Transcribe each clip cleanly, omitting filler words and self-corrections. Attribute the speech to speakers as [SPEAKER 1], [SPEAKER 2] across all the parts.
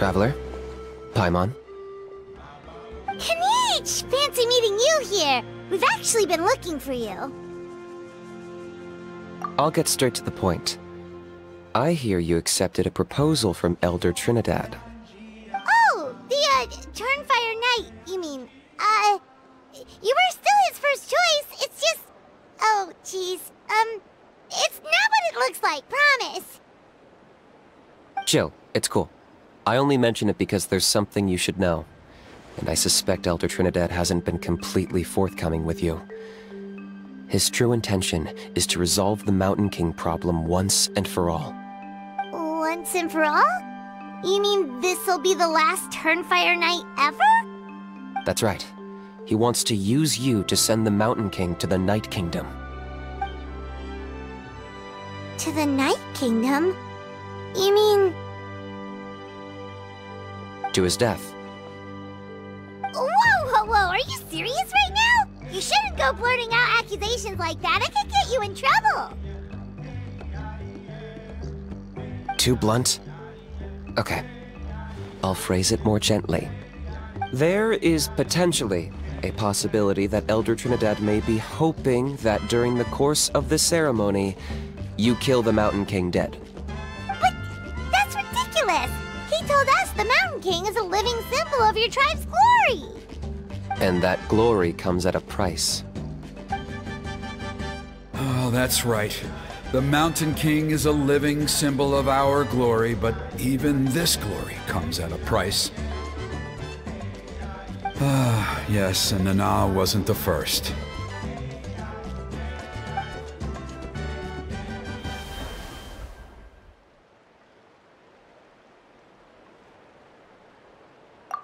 [SPEAKER 1] Traveler? Paimon?
[SPEAKER 2] Kinich! Fancy meeting you here! We've actually been looking for you.
[SPEAKER 1] I'll get straight to the point. I hear you accepted a proposal from Elder Trinidad.
[SPEAKER 2] Oh, the, Turnfire Knight, you mean. You were still his first choice, it's just... Oh, jeez. It's not what it looks like, promise.
[SPEAKER 1] Chill, it's cool. I only mention it because there's something you should know. And I suspect Elder Trinidad hasn't been completely forthcoming with you. His true intention is to resolve the Mountain King problem once and for all.
[SPEAKER 2] Once and for all? You mean this'll be the last Turnfire Knight ever?
[SPEAKER 1] That's right. He wants to use you to send the Mountain King to the Night Kingdom.
[SPEAKER 2] To the Night Kingdom? You mean...
[SPEAKER 1] To his death.
[SPEAKER 2] Whoa, whoa, whoa, are you serious right now? You shouldn't go blurting out accusations like that, it could get you in trouble.
[SPEAKER 1] Too blunt? Okay. I'll phrase it more gently. There is potentially a possibility that Elder Trinidad may be hoping that during the course of the ceremony, you kill the Mountain King dead.
[SPEAKER 2] But that's ridiculous! He told us the Mountain King is a living symbol of your tribe's glory!
[SPEAKER 1] And that glory comes at a price.
[SPEAKER 3] Oh, that's right. The Mountain King is a living symbol of our glory, but even this glory comes at a price. Ah, yes, and Nana wasn't the first.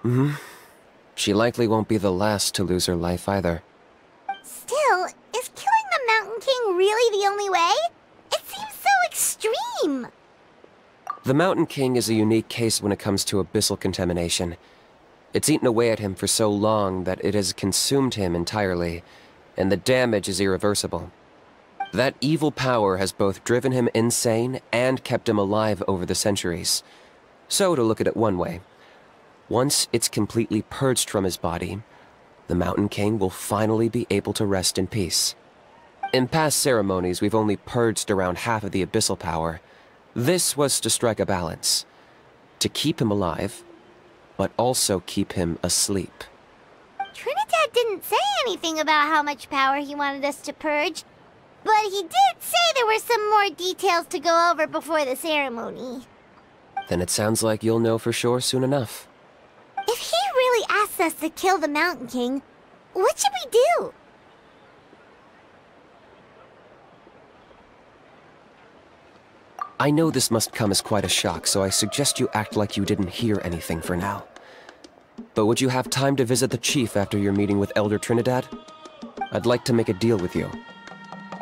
[SPEAKER 1] Mm-hmm. She likely won't be the last to lose her life either.
[SPEAKER 2] Still, is killing the Mountain King really the only way? It seems so extreme!
[SPEAKER 1] The Mountain King is a unique case when it comes to abyssal contamination. It's eaten away at him for so long that it has consumed him entirely, and the damage is irreversible. That evil power has both driven him insane and kept him alive over the centuries. So, to look at it one way, once it's completely purged from his body, the Mountain King will finally be able to rest in peace. In past ceremonies, we've only purged around half of the abyssal power. This was to strike a balance, to keep him alive, but also keep him asleep.
[SPEAKER 2] Trinidad didn't say anything about how much power he wanted us to purge, but he did say there were some more details to go over before the ceremony.
[SPEAKER 1] Then it sounds like you'll know for sure soon enough.
[SPEAKER 2] If he really asks us to kill the Mountain King, what should we do?
[SPEAKER 1] I know this must come as quite a shock, so I suggest you act like you didn't hear anything for now. But would you have time to visit the chief after your meeting with Elder Trinidad? I'd like to make a deal with you.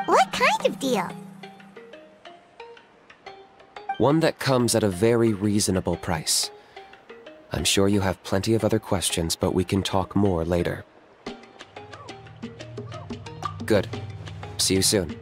[SPEAKER 2] What kind of deal?
[SPEAKER 1] One that comes at a very reasonable price. I'm sure you have plenty of other questions, but we can talk more later. Good. See you soon.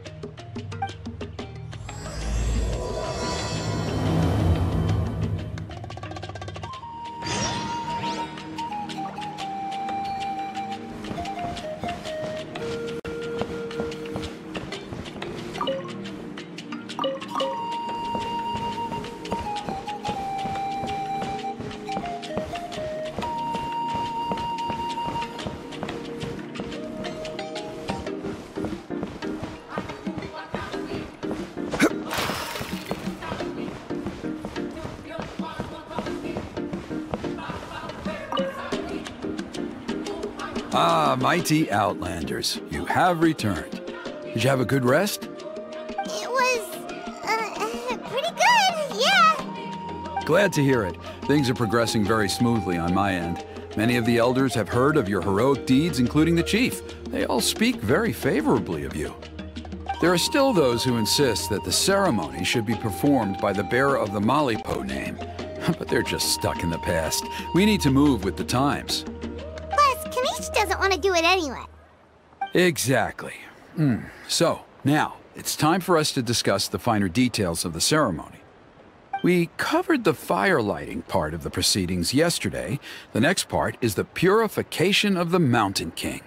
[SPEAKER 3] Ah, mighty Outlanders, you have returned. Did you have a good rest?
[SPEAKER 2] It was, pretty good, yeah.
[SPEAKER 3] Glad to hear it. Things are progressing very smoothly on my end. Many of the elders have heard of your heroic deeds, including the chief. They all speak very favorably of you. There are still those who insist that the ceremony should be performed by the bearer of the Malipo name. But they're just stuck in the past. We need to move with the times.
[SPEAKER 2] Plus, Kinich doesn't want to do it anyway.
[SPEAKER 3] Exactly. So, now, it's time for us to discuss the finer details of the ceremony. We covered the fire lighting part of the proceedings yesterday. The next part is the purification of the Mountain King.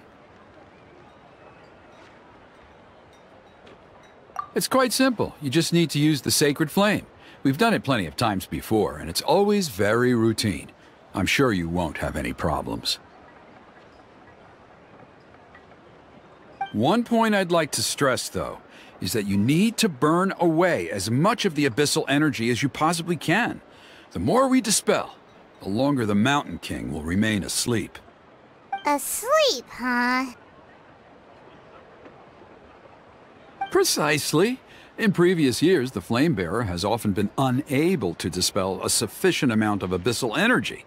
[SPEAKER 3] It's quite simple. You just need to use the sacred flame. We've done it plenty of times before, and it's always very routine. I'm sure you won't have any problems. One point I'd like to stress, though, is that you need to burn away as much of the abyssal energy as you possibly can. The more we dispel, the longer the Mountain King will remain asleep.
[SPEAKER 2] Asleep, huh?
[SPEAKER 3] Precisely. In previous years, the Flamebearer has often been unable to dispel a sufficient amount of abyssal energy.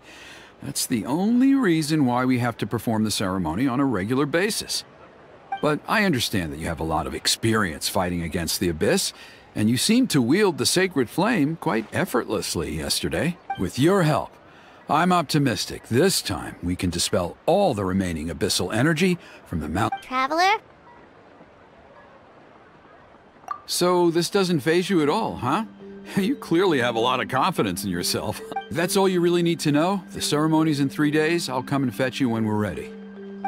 [SPEAKER 3] That's the only reason why we have to perform the ceremony on a regular basis. But I understand that you have a lot of experience fighting against the Abyss, and you seemed to wield the sacred flame quite effortlessly yesterday. With your help, I'm optimistic this time we can dispel all the remaining abyssal energy from the mountain.
[SPEAKER 2] Traveler?
[SPEAKER 3] So this doesn't faze you at all, huh? You clearly have a lot of confidence in yourself. If that's all you really need to know, the ceremony's in 3 days. I'll come and fetch you when we're ready.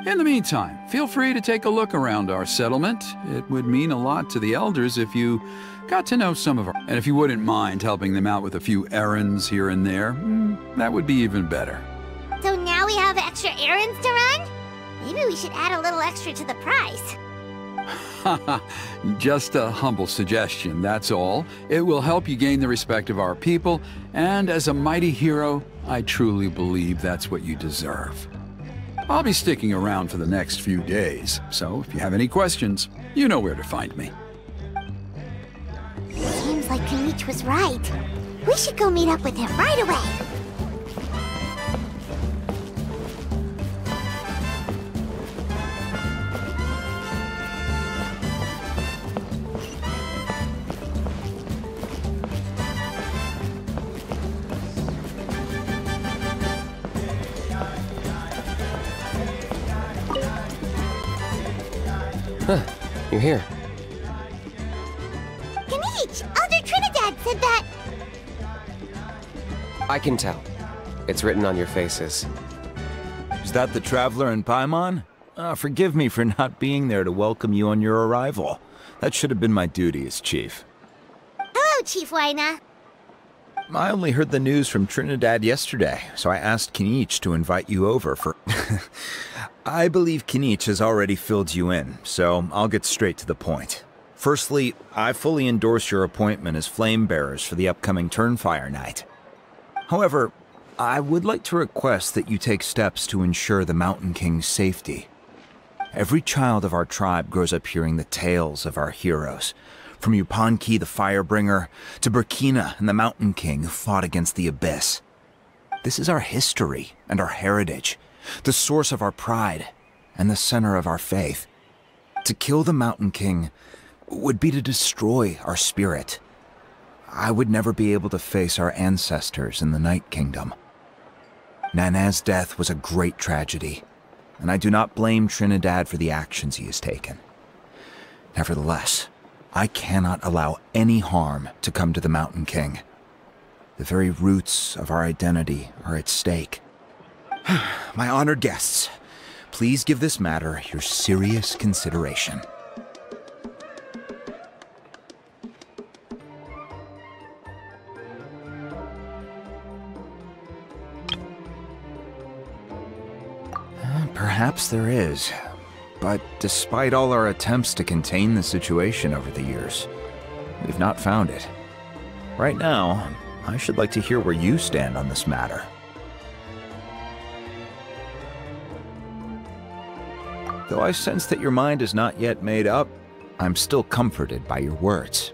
[SPEAKER 3] In the meantime, feel free to take a look around our settlement. It would mean a lot to the elders if you got to know some of our... And if you wouldn't mind helping them out with a few errands here and there, that would be even better.
[SPEAKER 2] So now we have extra errands to run? Maybe we should add a little extra to the price.
[SPEAKER 3] Just a humble suggestion, that's all. It will help you gain the respect of our people, and as a mighty hero, I truly believe that's what you deserve. I'll be sticking around for the next few days, so if you have any questions, you know where to find me.
[SPEAKER 2] Seems like Kinich was right. We should go meet up with him right away.
[SPEAKER 1] Huh, you're here.
[SPEAKER 2] Kinich! Elder Trinidad said that...
[SPEAKER 1] I can tell. It's written on your faces.
[SPEAKER 4] Is that the Traveler in Paimon? Forgive me for not being there to welcome you on your arrival. That should have been my duty as chief.
[SPEAKER 2] Hello, Chief Waina.
[SPEAKER 4] I only heard the news from Trinidad yesterday, so I asked Kinich to invite you over for... I believe Kinich has already filled you in, so I'll get straight to the point. Firstly, I fully endorse your appointment as flame bearers for the upcoming Turnfire night. However, I would like to request that you take steps to ensure the Mountain King's safety. Every child of our tribe grows up hearing the tales of our heroes, from Yupanqui the Firebringer to Burkina and the Mountain King who fought against the Abyss. This is our history and our heritage, the source of our pride and the center of our faith. To kill the Mountain King would be to destroy our spirit. I would never be able to face our ancestors in the Night Kingdom. Nana's death was a great tragedy, and I do not blame Trinidad for the actions he has taken. Nevertheless, I cannot allow any harm to come to the Mountain King. The very roots of our identity are at stake. My honored guests, please give this matter your serious consideration. Perhaps there is, but despite all our attempts to contain the situation over the years, we've not found it. Right now, I should like to hear where you stand on this matter. Though I sense that your mind is not yet made up, I'm still comforted by your words.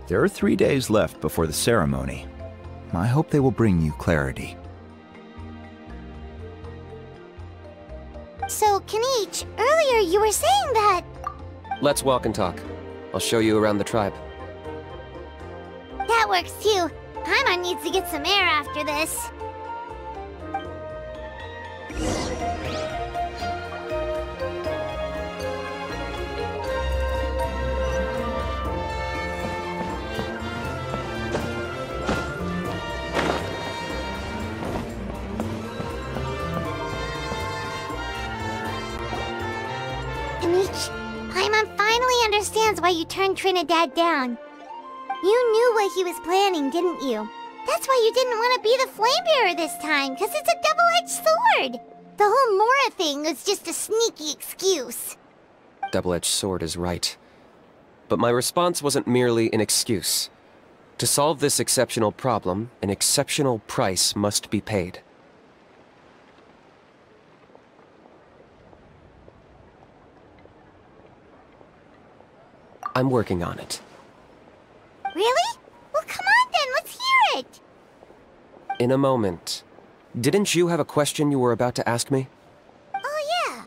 [SPEAKER 4] There are 3 days left before the ceremony. I hope they will bring you clarity.
[SPEAKER 2] So, Kinich, earlier you were saying that...
[SPEAKER 1] Let's walk and talk. I'll show you around the tribe.
[SPEAKER 2] That works too. Paimon needs to get some air after this. Paimon finally understands why you turned Trinidad down. You knew what he was planning, didn't you? That's why you didn't want to be the Flamebearer this time, because it's a double-edged sword. The whole Mora thing was just a sneaky excuse.
[SPEAKER 1] Double-edged sword is right. But my response wasn't merely an excuse. To solve this exceptional problem, an exceptional price must be paid. I'm working on it.
[SPEAKER 2] Really? Well, come on then, let's hear it!
[SPEAKER 1] In a moment. Didn't you have a question you were about to ask me?
[SPEAKER 2] Oh yeah.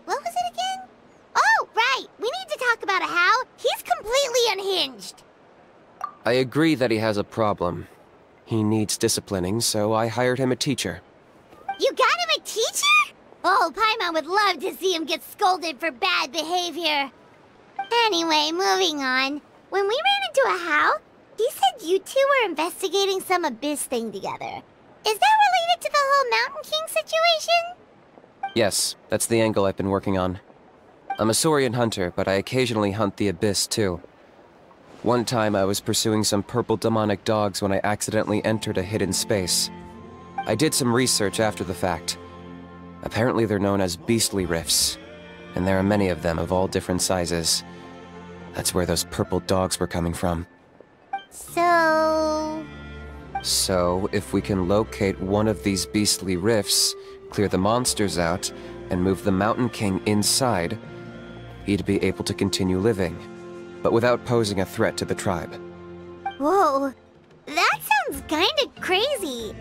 [SPEAKER 2] What was it again? Oh, right! We need to talk about How. He's completely unhinged.
[SPEAKER 1] I agree that he has a problem. He needs disciplining, so I hired him a teacher.
[SPEAKER 2] You got him a teacher? Oh, Paimon would love to see him get scolded for bad behavior. Anyway, moving on. When we ran into a How, he said you two were investigating some abyss thing together. Is that related to the whole Mountain King situation?
[SPEAKER 1] Yes, that's the angle I've been working on. I'm a Saurian hunter, but I occasionally hunt the abyss too. One time I was pursuing some purple demonic dogs when I accidentally entered a hidden space. I did some research after the fact. Apparently they're known as beastly rifts, and there are many of them of all different sizes. That's where those purple dogs were coming from. So, if we can locate one of these beastly rifts, clear the monsters out, and move the Mountain King inside, he'd be able to continue living, but without posing a threat to the tribe.
[SPEAKER 2] Whoa, that sounds kinda crazy.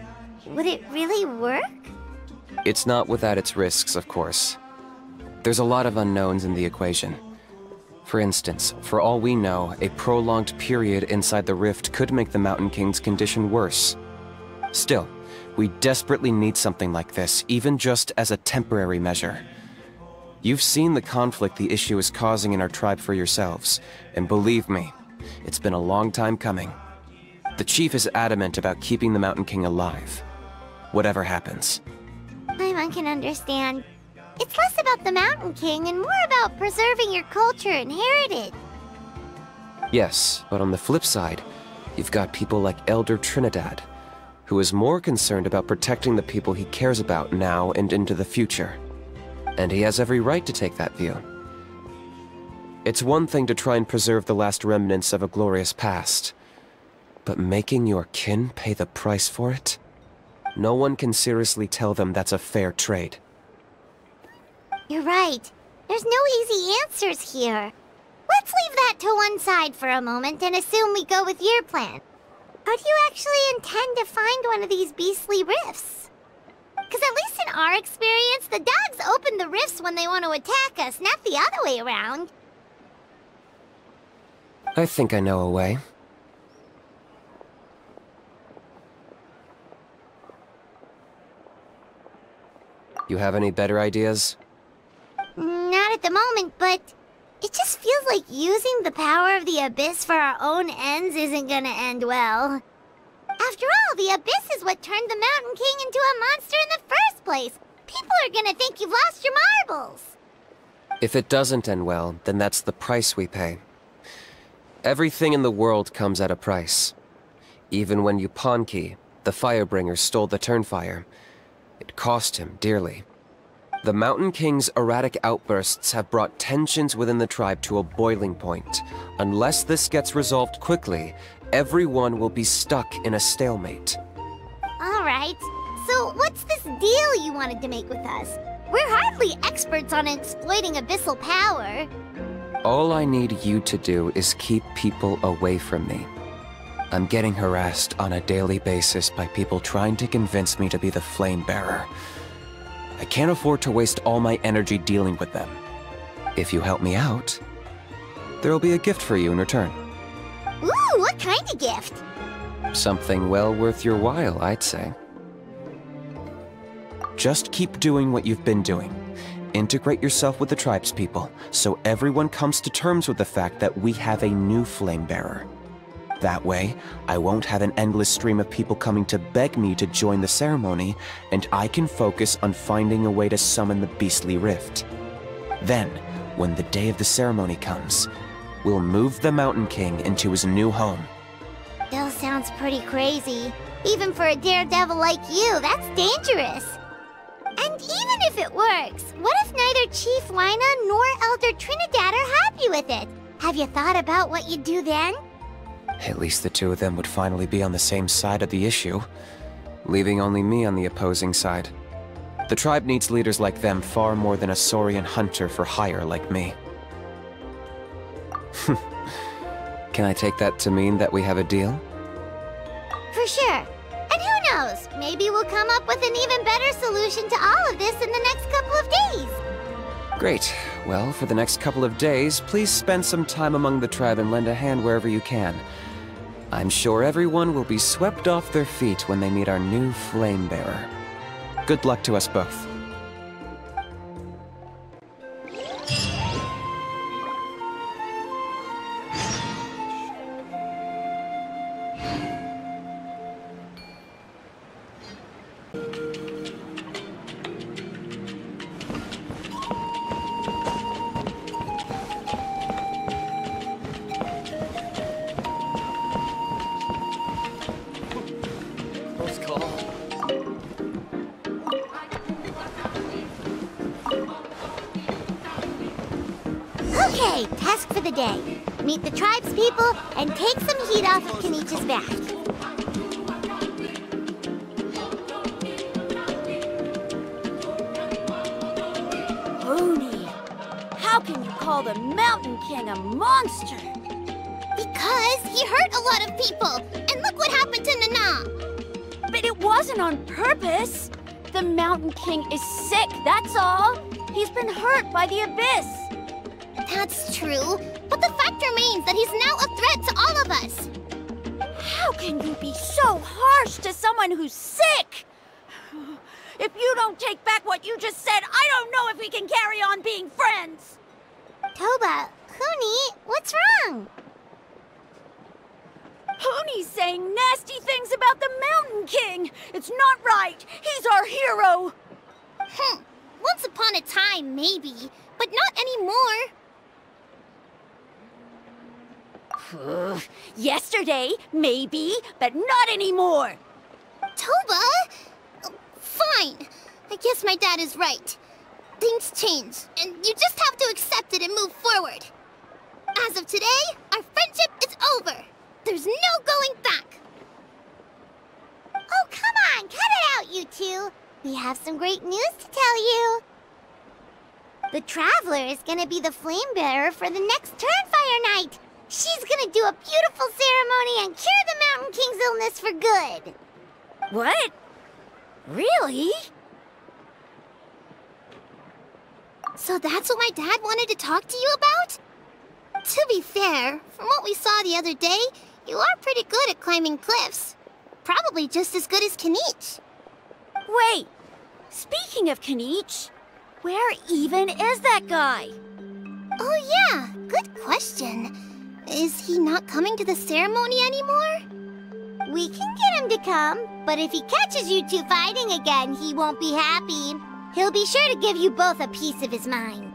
[SPEAKER 2] Would it really work?
[SPEAKER 1] It's not without its risks, of course. There's a lot of unknowns in the equation. For instance, for all we know, a prolonged period inside the rift could make the Mountain King's condition worse. Still, we desperately need something like this, even just as a temporary measure. You've seen the conflict the issue is causing in our tribe for yourselves, and believe me, it's been a long time coming. The chief is adamant about keeping the Mountain King alive, whatever happens.
[SPEAKER 2] Paimon can understand. It's less about the Mountain King and more about preserving your culture and heritage.
[SPEAKER 1] Yes, but on the flip side, you've got people like Elder Trinidad, who is more concerned about protecting the people he cares about now and into the future. And he has every right to take that view. It's one thing to try and preserve the last remnants of a glorious past, but making your kin pay the price for it? No one can seriously tell them that's a fair trade.
[SPEAKER 2] You're right. There's no easy answers here. Let's leave that to one side for a moment and assume we go with your plan. How do you actually intend to find one of these beastly rifts? Because at least in our experience, the dogs open the rifts when they want to attack us, not the other way around.
[SPEAKER 1] I think I know a way. You have any better ideas?
[SPEAKER 2] Not at the moment, but it just feels like using the power of the Abyss for our own ends isn't gonna end well. After all, the Abyss is what turned the Mountain King into a monster in the first place. People are gonna think you've lost your marbles.
[SPEAKER 1] If it doesn't end well, then that's the price we pay. Everything in the world comes at a price. Even when Yupanqui, the Firebringer, stole the Turnfire, it cost him dearly. The Mountain King's erratic outbursts have brought tensions within the tribe to a boiling point. Unless this gets resolved quickly, everyone will be stuck in a stalemate.
[SPEAKER 2] Alright, so what's this deal you wanted to make with us? We're hardly experts on exploiting abyssal power.
[SPEAKER 1] All I need you to do is keep people away from me. I'm getting harassed on a daily basis by people trying to convince me to be the Flamebearer. I can't afford to waste all my energy dealing with them. If you help me out, there'll be a gift for you in return.
[SPEAKER 2] Ooh, what kind of gift?
[SPEAKER 1] Something well worth your while, I'd say. Just keep doing what you've been doing. Integrate yourself with the tribespeople, so everyone comes to terms with the fact that we have a new Flamebearer. That way, I won't have an endless stream of people coming to beg me to join the ceremony, and I can focus on finding a way to summon the Beastly Rift. Then, When the day of the ceremony comes, we'll move the Mountain King into his new home.
[SPEAKER 2] Still sounds pretty crazy. Even for a daredevil like you, that's dangerous. And even if it works, what if neither Chief Lina nor Elder Trinidad are happy with it? Have you thought about what you'd do then?
[SPEAKER 1] At least the two of them would finally be on the same side of the issue, leaving only me on the opposing side. The tribe needs leaders like them far more than a Saurian hunter for hire like me. Can I take that to mean that we have a deal?
[SPEAKER 2] For sure. And who knows, maybe we'll come up with an even better solution to all of this in the next couple of days.
[SPEAKER 1] Great. Well, for the next couple of days, please spend some time among the tribe and lend a hand wherever you can. I'm sure everyone will be swept off their feet when they meet our new flame bearer. Good luck to us both.
[SPEAKER 2] Okay, task for the day. Meet the tribe's people and take some heat off of Kinich's back.
[SPEAKER 5] Rooney, how can you call the Mountain King a monster?
[SPEAKER 2] Because he hurt a lot of people, and look what happened to Nana.
[SPEAKER 5] But it wasn't on purpose. The Mountain King is sick, that's all. He's been hurt by the Abyss.
[SPEAKER 2] That's true, but the fact remains that he's now a threat to all of us.
[SPEAKER 5] How can you be so harsh to someone who's sick? If you don't take back what you just said, I don't know if we can carry on being friends.
[SPEAKER 2] Toba, Huni, what's wrong?
[SPEAKER 5] Huni's saying nasty things about the Mountain King. It's not right. He's our hero.
[SPEAKER 2] Once upon a time, maybe, but not anymore.
[SPEAKER 5] Yesterday, maybe, but not anymore.
[SPEAKER 2] Toba? Fine. I guess my dad is right. Things change, and you just have to accept it and move forward. As of today, our friendship is over. There's no going back. Oh, come on, cut it out, you two. We have some great news to tell you. The Traveler is gonna be the flame bearer for the next Turnfire night. She's gonna do a beautiful ceremony and cure the Mountain King's illness for good.
[SPEAKER 5] What? Really?
[SPEAKER 2] So that's what my dad wanted to talk to you about? To be fair, from what we saw the other day, you are pretty good at climbing cliffs. Probably just as good as Kinich.
[SPEAKER 5] Wait, speaking of Kinich, where even is that guy?
[SPEAKER 2] Oh yeah, good question. Is he not coming to the ceremony anymore? We can get him to come, but if he catches you two fighting again, he won't be happy. He'll be sure to give you both a piece of his mind.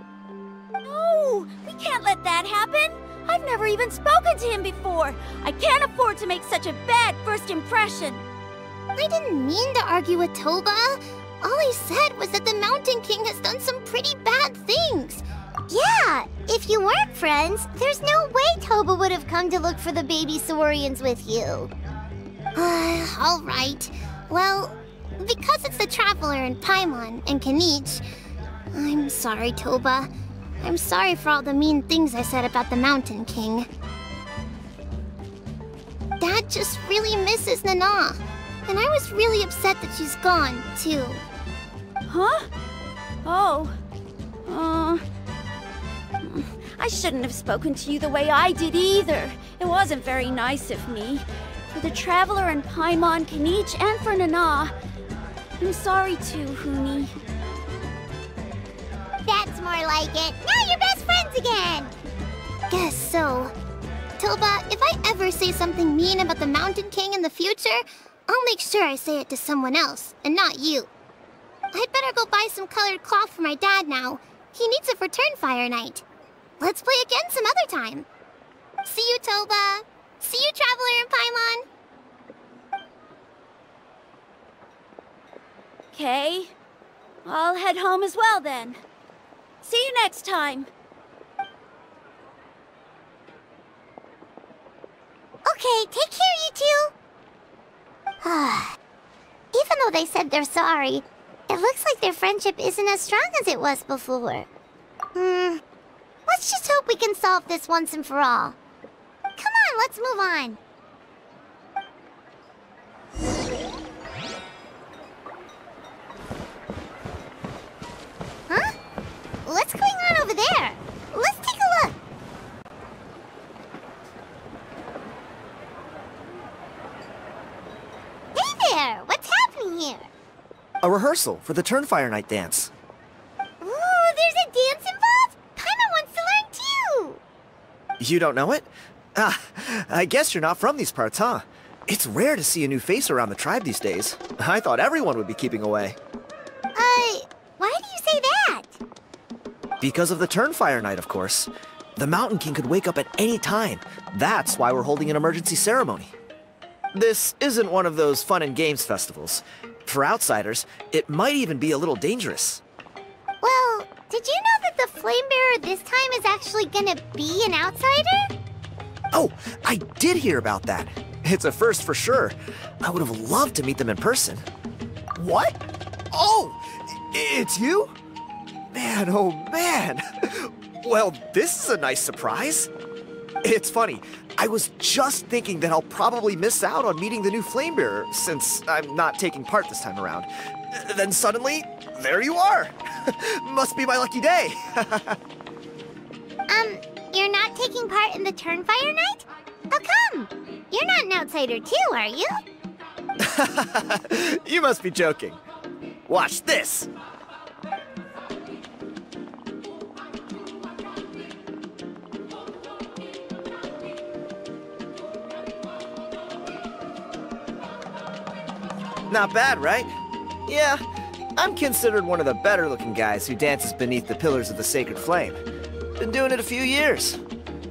[SPEAKER 5] No, we can't let that happen. I've never even spoken to him before. I can't afford to make such a bad first impression.
[SPEAKER 2] I didn't mean to argue with Toba. All I said was that the Mountain King has done some pretty bad things. Yeah, if you weren't friends, there's no way Toba would have come to look for the baby Saurians with you. All right. Well, because it's the Traveler and Paimon and Kinich, I'm sorry, Toba. I'm sorry for all the mean things I said about the Mountain King. Dad just really misses Nana, and I was really upset that she's gone, too.
[SPEAKER 5] Huh? Oh. I shouldn't have spoken to you the way I did either. It wasn't very nice of me. For the Traveler and Paimon, Kinich, and for Nana. I'm sorry too, Huni.
[SPEAKER 2] That's more like it. Now you're best friends again! Guess so. Toba, if I ever say something mean about the Mountain King in the future, I'll make sure I say it to someone else, and not you. I'd better go buy some colored cloth for my dad now. He needs it for Turnfire night. Let's play again some other time. See you, Toba. See you, Traveler and Paimon.
[SPEAKER 5] Okay. I'll head home as well then. See you next time.
[SPEAKER 2] Okay, take care, you two. Even though they said they're sorry, it looks like their friendship isn't as strong as it was before. Let's just hope we can solve this once and for all. Come on, let's move on. Huh? What's going on over there? Let's take a look. Hey there! What's happening here?
[SPEAKER 6] A rehearsal for the Turnfire night dance.
[SPEAKER 2] Ooh, there's a dance involved? Paimon wants to learn too!
[SPEAKER 6] You don't know it? Ah, I guess you're not from these parts, huh? It's rare to see a new face around the tribe these days. I thought everyone would be keeping away.
[SPEAKER 2] Why do you say that?
[SPEAKER 6] Because of the Turnfire night, of course. The Mountain King could wake up at any time. That's why we're holding an emergency ceremony. This isn't one of those fun and games festivals. For outsiders, it might even be a little dangerous.
[SPEAKER 2] Well, did you know that the Flame Bearer this time is actually gonna be an outsider?
[SPEAKER 6] Oh, I did hear about that. It's a first for sure. I would have loved to meet them in person. What? Oh, it's you? Man, oh man. Well, this is a nice surprise. It's funny, I was just thinking that I'll probably miss out on meeting the new Flame Bearer since I'm not taking part this time around. Then suddenly, there you are. Must be my lucky day.
[SPEAKER 2] You're not taking part in the Turnfire night? How come? You're not an outsider too, are you?
[SPEAKER 6] You must be joking. Watch this. Not bad, right? Yeah, I'm considered one of the better-looking guys who dances beneath the pillars of the sacred flame. Been doing it a few years.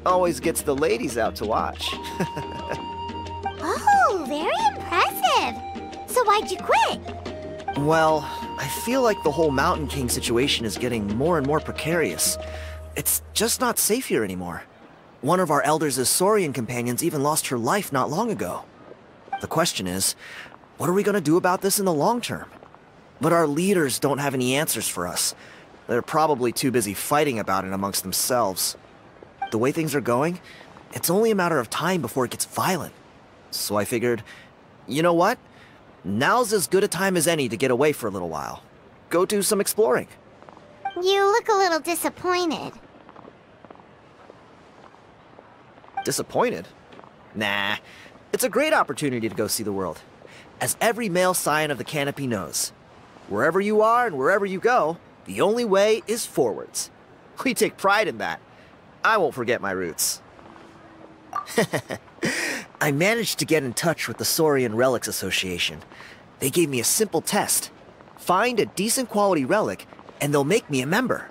[SPEAKER 6] Always gets the ladies out to watch.
[SPEAKER 2] Oh, very impressive. So why'd you quit?
[SPEAKER 6] Well, I feel like the whole Mountain King situation is getting more and more precarious. It's just not safe here anymore. One of our elders' Saurian companions even lost her life not long ago. The question is, what are we gonna do about this in the long term? But our leaders don't have any answers for us. They're probably too busy fighting about it amongst themselves. The way things are going, it's only a matter of time before it gets violent. So I figured, you know what? Now's as good a time as any to get away for a little while. Go do some exploring.
[SPEAKER 2] You look a little disappointed.
[SPEAKER 6] Disappointed? Nah, it's a great opportunity to go see the world. As every male scion of the Canopy knows, wherever you are and wherever you go, the only way is forwards. We take pride in that. I won't forget my roots. I managed to get in touch with the Saurian Relics Association. They gave me a simple test. Find a decent quality relic, and they'll make me a member.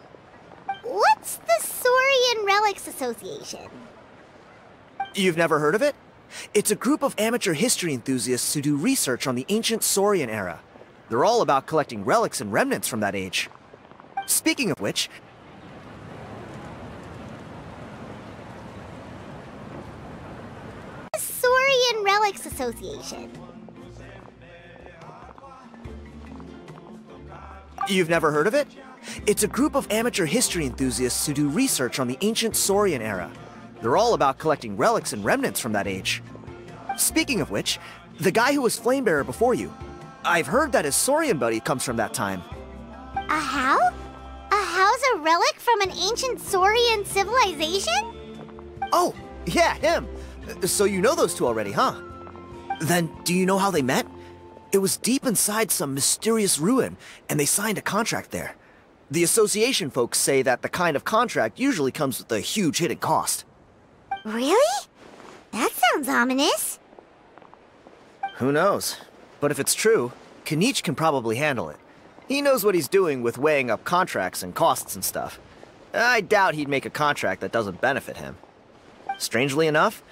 [SPEAKER 2] What's the Saurian Relics Association?
[SPEAKER 6] You've never heard of it? It's a group of amateur history enthusiasts who do research on the ancient Saurian era. They're all about collecting relics and remnants from that age. Speaking of which,
[SPEAKER 2] The Saurian Relics Association.
[SPEAKER 6] you've never heard of it? It's a group of amateur history enthusiasts who do research on the ancient Saurian era. They're all about collecting relics and remnants from that age. Speaking of which, the guy who was Flamebearer before you, I've heard that his Saurian buddy comes from that time.
[SPEAKER 2] A how? A how's a relic from an ancient Saurian civilization?
[SPEAKER 6] Oh, yeah, him. So you know those two already, huh? Then, do you know how they met? It was deep inside some mysterious ruin, and they signed a contract there. The association folks say that the kind of contract usually comes with a huge hidden cost.
[SPEAKER 2] Really? That sounds ominous.
[SPEAKER 6] Who knows? But if it's true, Kinich can probably handle it. He knows what he's doing with weighing up contracts and costs and stuff. I doubt he'd make a contract that doesn't benefit him. Strangely enough,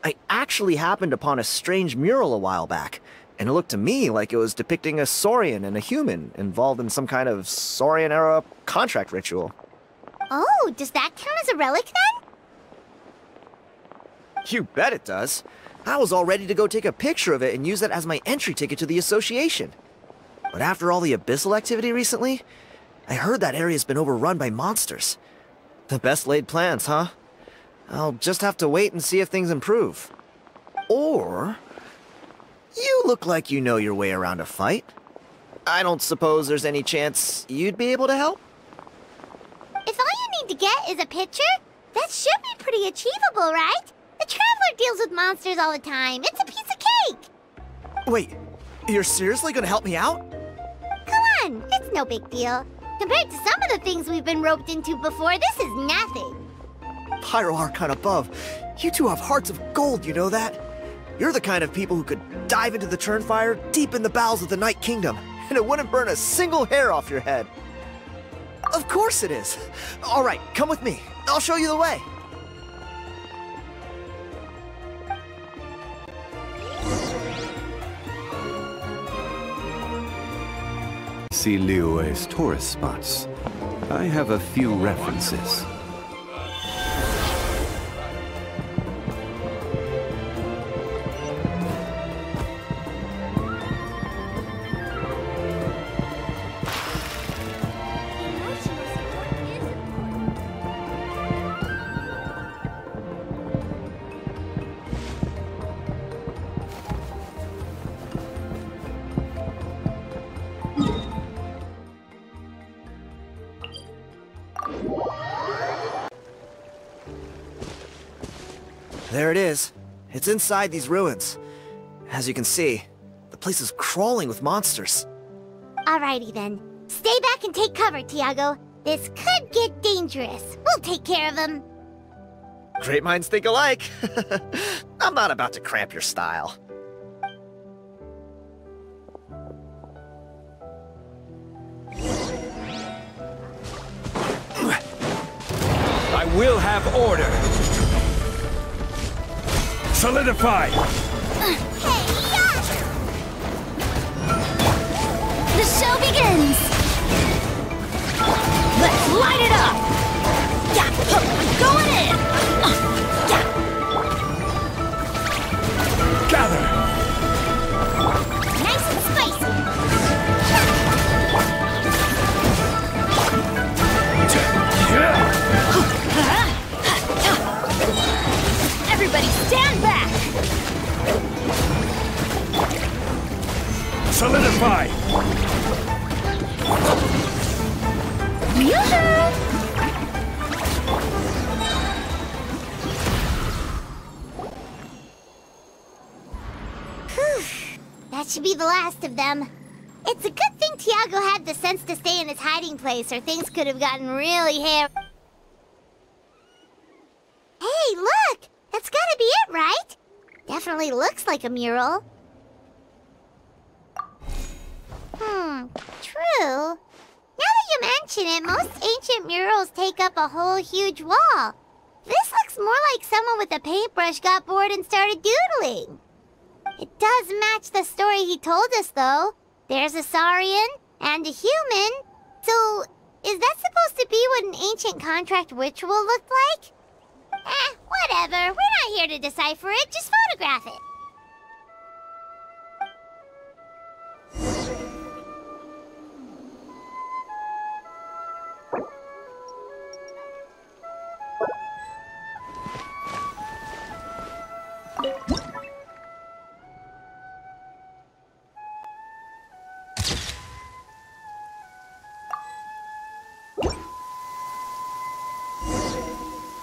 [SPEAKER 6] I actually happened upon a strange mural a while back, and it looked to me like it was depicting a Saurian and a human involved in some kind of Saurian-era contract ritual.
[SPEAKER 2] Oh, does that count as a relic then?
[SPEAKER 6] You bet it does. I was all ready to go take a picture of it and use that as my entry ticket to the association. But after all the abyssal activity recently, I heard that area's been overrun by monsters. The best laid plans, huh? I'll just have to wait and see if things improve. Or... you look like you know your way around a fight. I don't suppose there's any chance you'd be able to help?
[SPEAKER 2] If all you need to get is a picture, that should be pretty achievable, right? The Traveler deals with monsters all the time. It's a piece of cake.
[SPEAKER 6] Wait, you're seriously gonna help me out?
[SPEAKER 2] Come on, it's no big deal. Compared to some of the things we've been roped into before, this is nothing.
[SPEAKER 6] Pyro Archon above, you two have hearts of gold, you know that? You're the kind of people who could dive into the Turnfire deep in the bowels of the Night Kingdom, and it wouldn't burn a single hair off your head. Of course it is. All right, come with me. I'll show you the way.
[SPEAKER 7] See Liyue's tourist spots. I have a few references.
[SPEAKER 6] There it is. It's inside these ruins. As you can see, the place is crawling with monsters.
[SPEAKER 2] Alrighty then. Stay back and take cover, Tiago. This could get dangerous. We'll take care of him.
[SPEAKER 6] Great minds think alike. I'm not about to cramp your style.
[SPEAKER 8] I will have order. Solidify!
[SPEAKER 5] The show begins! Let's light it up! Yeah, going in!
[SPEAKER 8] Gather!
[SPEAKER 2] Nice and spicy.
[SPEAKER 5] Everybody stand back!
[SPEAKER 8] Solidify!
[SPEAKER 5] Yoo-hoo!
[SPEAKER 2] That should be the last of them. It's a good thing Tiago had the sense to stay in his hiding place, or things could have gotten really hairy. Hey, look! That's gotta be it, right? Definitely looks like a mural. True. Now that you mention it, most ancient murals take up a whole huge wall. This looks more like someone with a paintbrush got bored and started doodling. It does match the story he told us, though. There's a Saurian and a human. So, is that supposed to be what an ancient contract ritual looked like? Whatever. We're not here to decipher it. Just photograph it.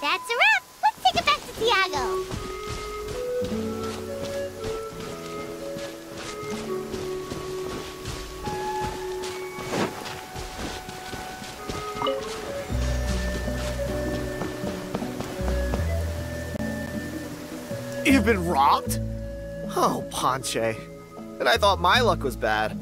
[SPEAKER 2] That's a wrap. Let's take it back to Tiago.
[SPEAKER 6] You've been robbed? Oh, Ponche. And I thought my luck was bad.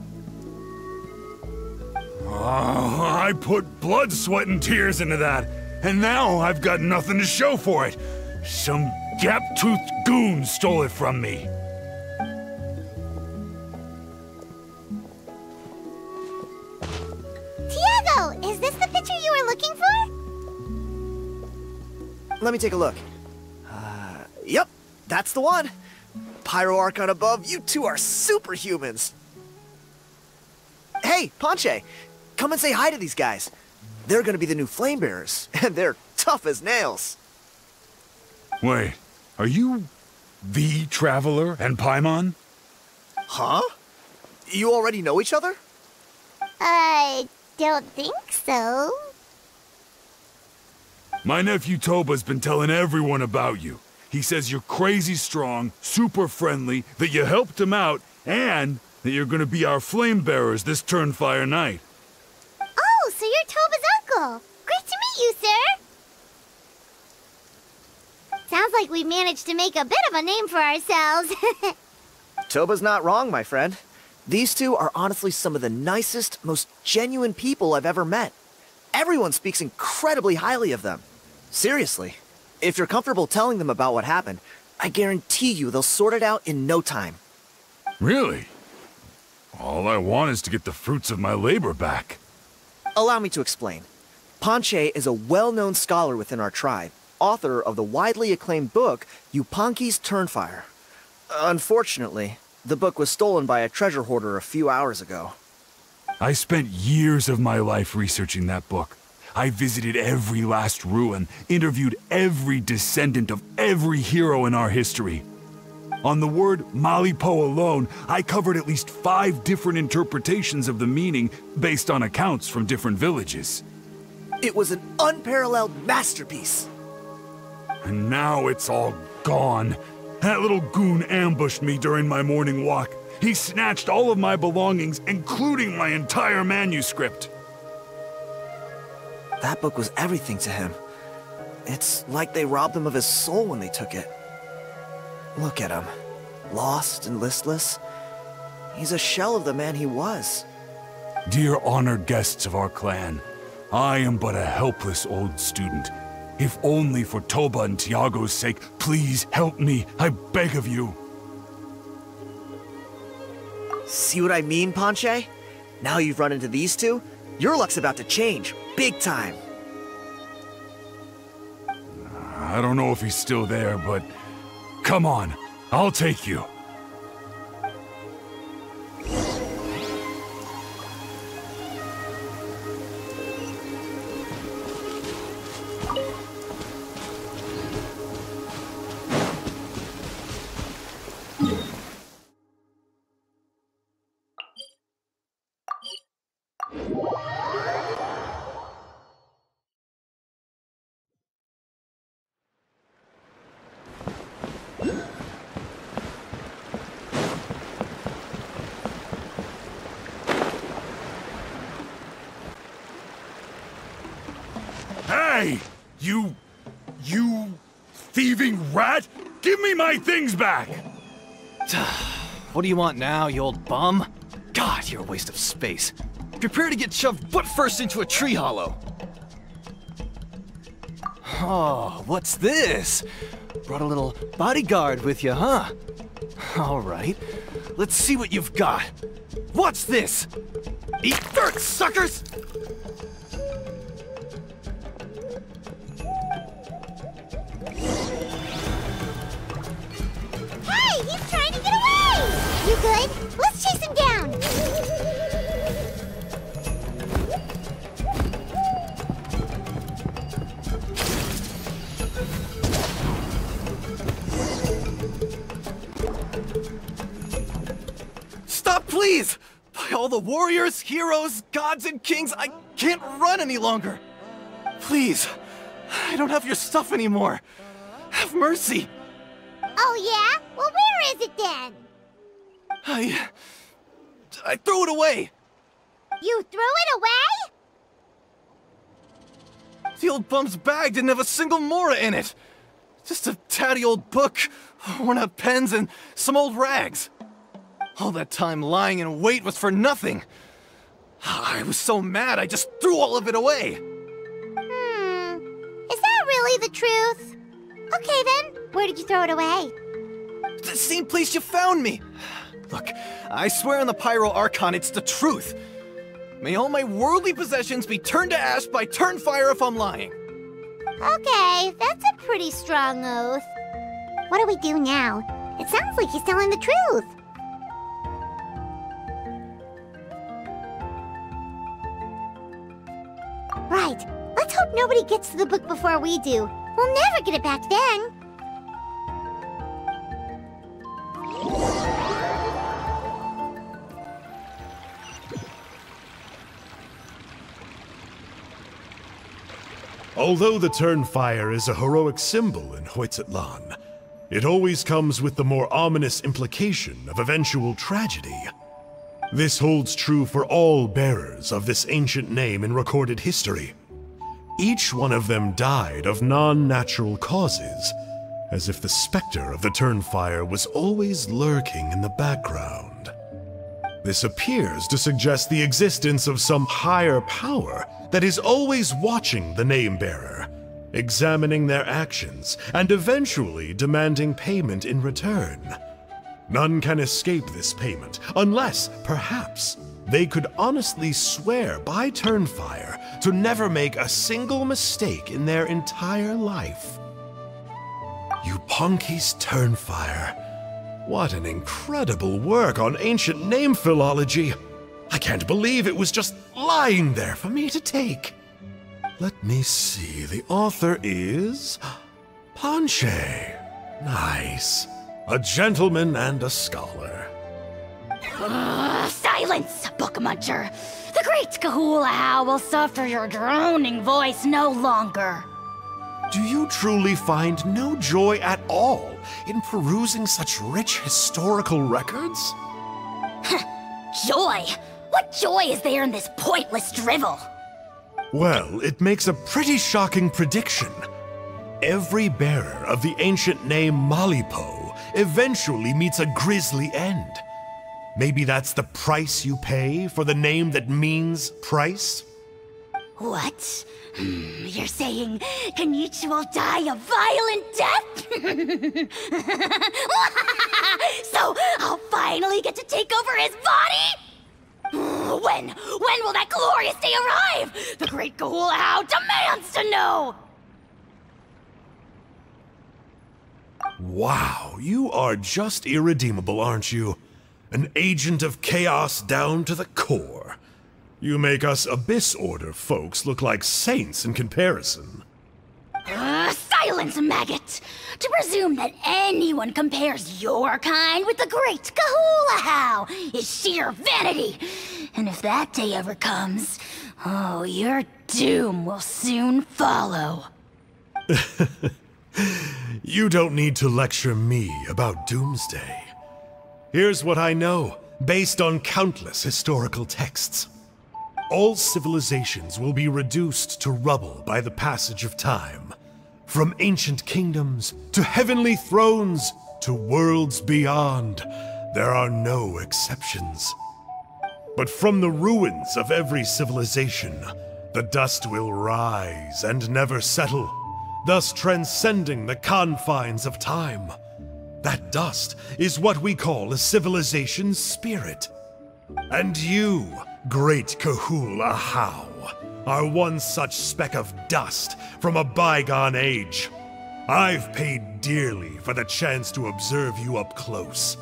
[SPEAKER 8] Oh, I put blood, sweat, and tears into that. and now I've got nothing to show for it. Some gap-toothed goon stole it from me.
[SPEAKER 2] Tiago, is this the picture you were looking for?
[SPEAKER 6] Let me take a look. Yep, that's the one. Pyro Archon above, you two are superhumans. Hey, Ponche, come and say hi to these guys. They're gonna be the new flame bearers, and they're tough as nails.
[SPEAKER 8] Wait, are you the Traveler and Paimon?
[SPEAKER 6] Huh? You already know each other?
[SPEAKER 2] I don't think so.
[SPEAKER 8] My nephew Toba's been telling everyone about you. He says you're crazy strong, super friendly, that you helped him out, and that you're gonna be our flame bearers this Turnfire night.
[SPEAKER 2] Oh, so you're Toba's uncle. Great to meet you, sir. Sounds like we managed to make a bit of a name for ourselves.
[SPEAKER 6] Toba's not wrong, my friend. These two are honestly some of the nicest, most genuine people I've ever met. Everyone speaks incredibly highly of them. Seriously. If you're comfortable telling them about what happened, I guarantee you they'll sort it out in no time.
[SPEAKER 8] Really? All I want is to get the fruits of my labor back.
[SPEAKER 6] Allow me to explain. Ponche is a well-known scholar within our tribe, author of the widely acclaimed book, Yupanqui's Turnfire. Unfortunately, the book was stolen by a treasure hoarder a few hours ago.
[SPEAKER 8] I spent years of my life researching that book. I visited every last ruin, interviewed every descendant of every hero in our history. On the word Malipo alone, I covered at least 5 different interpretations of the meaning based on accounts from different villages.
[SPEAKER 6] It was an unparalleled masterpiece.
[SPEAKER 8] And now it's all gone. That little goon ambushed me during my morning walk. He snatched all of my belongings, including my entire manuscript.
[SPEAKER 6] That book was everything to him. It's like they robbed him of his soul when they took it. Look at him. Lost and listless. He's a shell of the man he was.
[SPEAKER 8] Dear honored guests of our clan, I am but a helpless old student. If only for Toba and Tiago's sake, please help me, I beg of you.
[SPEAKER 6] See what I mean, Ponche? Now you've run into these two, your luck's about to change, big time.
[SPEAKER 8] I don't know if he's still there, but come on, I'll take you. Hey! You thieving rat! Give me my things back!
[SPEAKER 9] What do you want now, you old bum? God, you're a waste of space. Prepare to get shoved butt first into a tree hollow. Oh, what's this? Brought a little bodyguard with you, huh? All right, let's see what you've got. What's this? Eat dirt, suckers!
[SPEAKER 2] Hey, he's trying to get away! You good? Let's chase him down!
[SPEAKER 9] Stop, please! By all the warriors, heroes, gods, and kings, I can't run any longer. Please, I don't have your stuff anymore. Have mercy.
[SPEAKER 2] Oh yeah? Well, where is it then?
[SPEAKER 9] I threw it away.
[SPEAKER 2] You threw it away?
[SPEAKER 9] The old bum's bag didn't have a single mora in it. Just a tatty old book, worn out pens, and some old rags. All that time lying in wait was for nothing. I was so mad I just threw all of it away.
[SPEAKER 2] you the truth. Okay then, where did you throw it away?
[SPEAKER 9] The same place you found me! Look, I swear on the Pyro Archon it's the truth. May all my worldly possessions be turned to ash by Turnfire if I'm lying.
[SPEAKER 2] Okay, that's a pretty strong oath. What do we do now? It sounds like he's telling the truth. Right. Let's hope nobody gets to the book before we do. We'll never get it back then.
[SPEAKER 10] Although the Turnfire is a heroic symbol in Natlan, it always comes with the more ominous implication of eventual tragedy. This holds true for all bearers of this ancient name in recorded history. Each one of them died of non-natural causes, as if the specter of the Turnfire was always lurking in the background. This appears to suggest the existence of some higher power that is always watching the name-bearer, examining their actions, and eventually demanding payment in return. None can escape this payment, unless, perhaps, they could honestly swear by Turnfire to never make a single mistake in their entire life. Yupanqui's Turnfire. What an incredible work on ancient name philology. I can't believe it was just lying there for me to take. Let me see, the author is... Panche. Nice. A gentleman and a scholar.
[SPEAKER 11] Silence, book muncher! The great Kahulahow will suffer your droning voice no longer.
[SPEAKER 10] Do you truly find no joy at all in perusing such rich historical records?
[SPEAKER 11] Joy? What joy is there in this pointless drivel?
[SPEAKER 10] Well, it makes a pretty shocking prediction. Every bearer of the ancient name Malipo eventually meets a grisly end. Maybe that's the price you pay for the name that means price?
[SPEAKER 11] What? You're saying Kinich will die a violent death? So I'll finally get to take over his body? When will that glorious day arrive? The great Kahulahow demands to know!
[SPEAKER 10] Wow, you are just irredeemable, aren't you? An agent of chaos down to the core. You make us Abyss Order folks look like saints in comparison.
[SPEAKER 11] Silence, maggot! To presume that anyone compares your kind with the great Kahulahow is sheer vanity. And if that day ever comes, oh, your doom will soon follow.
[SPEAKER 10] You don't need to lecture me about Doomsday. Here's what I know, based on countless historical texts. All civilizations will be reduced to rubble by the passage of time. From ancient kingdoms, to heavenly thrones, to worlds beyond, there are no exceptions. But from the ruins of every civilization, the dust will rise and never settle, thus transcending the confines of time. That dust is what we call a civilization's spirit. And you, great Kahulahow, are one such speck of dust from a bygone age. I've paid dearly for the chance to observe you up close.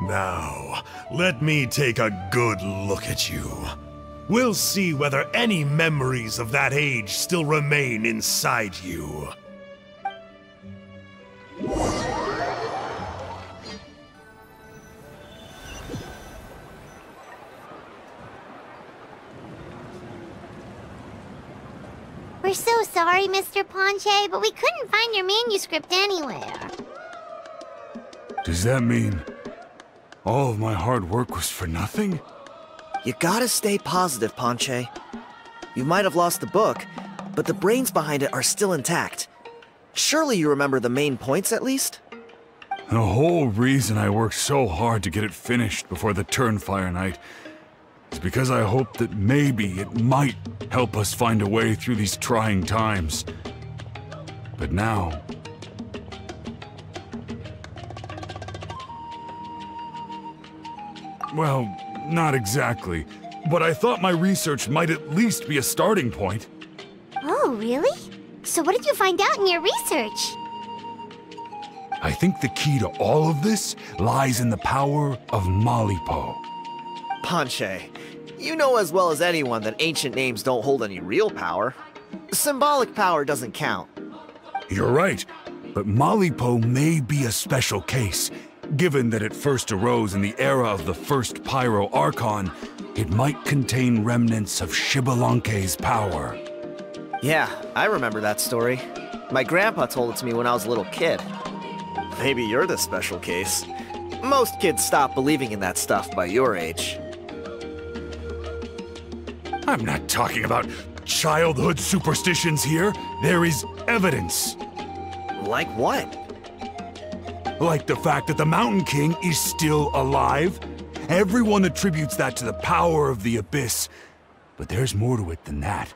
[SPEAKER 10] Now, let me take a good look at you. We'll see whether any memories of that age still remain inside you.
[SPEAKER 2] We're so sorry, Mr. Panche, but we couldn't find your manuscript anywhere.
[SPEAKER 8] Does that mean all of my hard work was for nothing?
[SPEAKER 6] You gotta stay positive, Panche. You might have lost the book, but the brains behind it are still intact. Surely you remember the main points at least?
[SPEAKER 8] The whole reason I worked so hard to get it finished before the Turnfire night is because I hoped that maybe it might help us find a way through these trying times. But now... Well, not exactly. But I thought my research might at least be a starting point.
[SPEAKER 2] Oh, really? So what did you find out in your research?
[SPEAKER 8] I think the key to all of this lies in the power of Malipo.
[SPEAKER 6] Panche, you know as well as anyone that ancient names don't hold any real power. Symbolic power doesn't count.
[SPEAKER 8] You're right, but Malipo may be a special case. Given that it first arose in the era of the first Pyro Archon, it might contain remnants of Xbalanque's power.
[SPEAKER 6] Yeah, I remember that story. My grandpa told it to me when I was a little kid. Maybe you're the special case. Most kids stop believing in that stuff by your age.
[SPEAKER 8] I'm not talking about childhood superstitions here. There is evidence.
[SPEAKER 6] Like what?
[SPEAKER 8] Like the fact that the Mountain King is still alive. Everyone attributes that to the power of the Abyss. But there's more to it than that.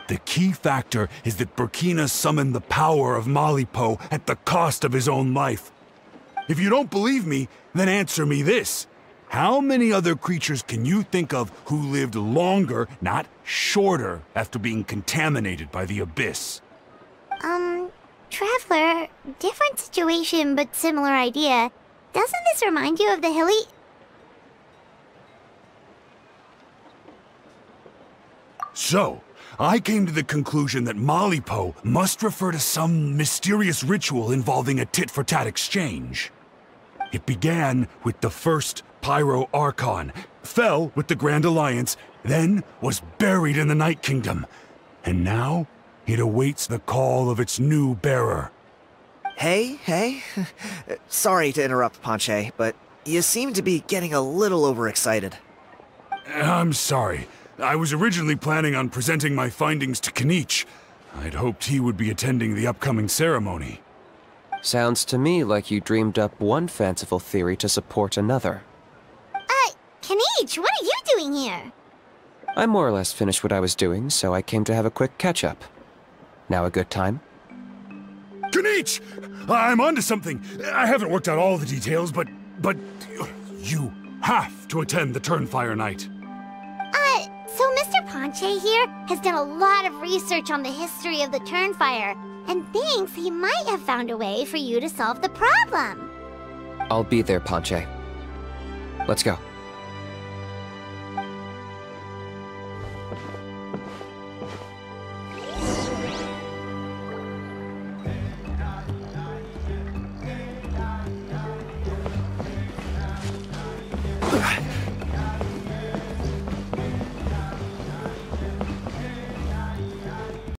[SPEAKER 8] The key factor is that Burkina summoned the power of Malipo at the cost of his own life. If you don't believe me, then answer me this. How many other creatures can you think of who lived longer, not shorter, after being contaminated by the Abyss?
[SPEAKER 2] Traveler, different situation but similar idea. Doesn't this remind you of the hilly...
[SPEAKER 8] So, I came to the conclusion that Malipo must refer to some mysterious ritual involving a tit-for-tat exchange. It began with the first Pyro Archon, fell with the Grand Alliance, then was buried in the Night Kingdom, and now it awaits the call of its new bearer.
[SPEAKER 6] Hey. Sorry to interrupt, Panche, but you seem to be getting a little overexcited.
[SPEAKER 8] I'm sorry. I was originally planning on presenting my findings to Kinich. I'd hoped he would be attending the upcoming ceremony.
[SPEAKER 1] Sounds to me like you dreamed up one fanciful theory to support another.
[SPEAKER 2] Kinich, what are you doing here?
[SPEAKER 1] I more or less finished what I was doing, so I came to have a quick catch-up. Now a good time?
[SPEAKER 8] Kinich! I'm onto something. I haven't worked out all the details, but you have to attend the Turnfire night.
[SPEAKER 2] So Mr. Panche here has done a lot of research on the history of the Turnfire, and thinks he might have found a way for you to solve the problem.
[SPEAKER 1] I'll be there, Panche. Let's go.